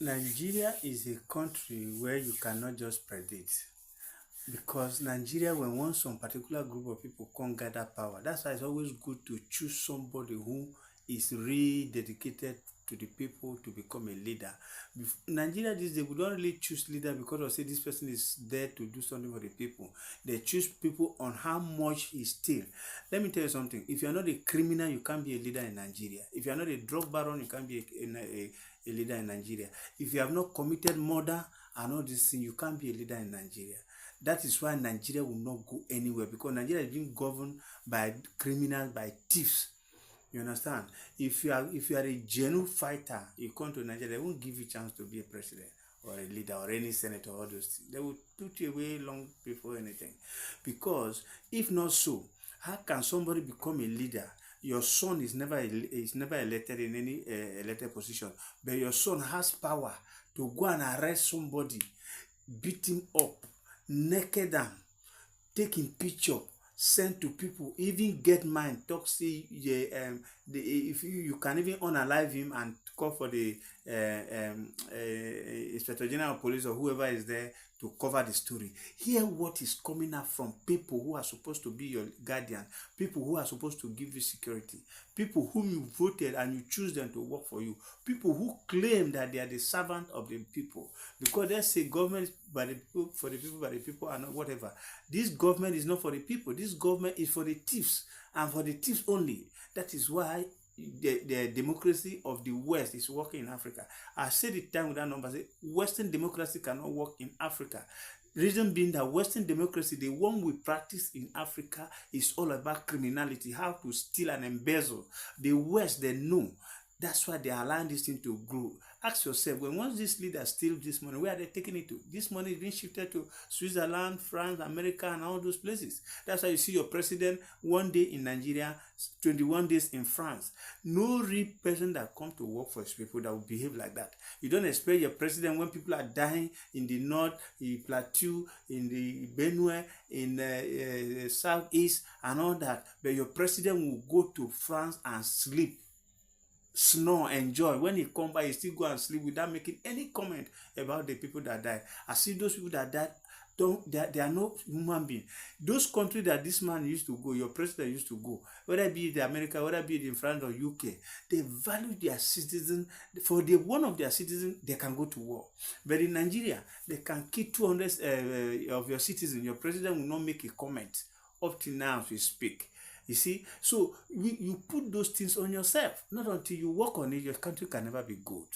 Nigeria is a country where you cannot just predict, because Nigeria, when want some particular group of people come gather power, that's why it's always good to choose somebody who is really dedicated to the people to become a leader. Nigeria these days, we don't really choose leader because of say this person is there to do something for the people. They choose people on how much he steal. Let me tell you something. If you're not a criminal, you can't be a leader in Nigeria. If you're not a drug baron, you can't be a leader in Nigeria. If you have not committed murder and all these things, you can't be a leader in Nigeria. That is why Nigeria will not go anywhere, because Nigeria is being governed by criminals, by thieves. You understand? If you are a genuine fighter, you come to Nigeria, they won't give you a chance to be a president or a leader or any senator or all those things. They will put you away long before anything. Because if not so, how can somebody become a leader? Your son is never elected in any elected position, but your son has power to go and arrest somebody, beat him up, naked am, take him picture, send to people, even get mine, talk say if you can even unalive him and call for the Inspector General of Police or whoever is there to cover the story. Hear what is coming out from people who are supposed to be your guardian, people who are supposed to give you security, people whom you voted and you choose them to work for you, people who claim that they are the servant of the people, because they say government by the people, for the people, by the people, and whatever. This government is not for the people. This government is for the thieves, and for the thieves only. That is why the democracy of the West is working in Africa. I said it time with that number. Say Western democracy cannot work in Africa. Reason being that Western democracy, the one we practice in Africa, is all about criminality, how to steal and embezzle. The West, they know. That's why they are allowing this thing to grow. Ask yourself, when once these leaders steal this money, where are they taking it to? This money is being shifted to Switzerland, France, America, and all those places. That's why you see your president one day in Nigeria, 21 days in France. No real person that come to work for his people that will behave like that. You don't expect your president, when people are dying in the north, in Plateau, in the Benue, in the southeast, and all that, but your president will go to France and sleep, snore, enjoy. When he come back, he still go and sleep without making any comment about the people that died. I see those people that died, they are no human being. Those countries that this man used to go, your president used to go, whether it be in America, whether it be in France or UK, they value their citizens. For the one of their citizens, they can go to war. But in Nigeria, they can kill 200 of your citizens. Your president will not make a comment up till now as we speak. You see, so you put those things on yourself. Not until you work on it, your country can never be good.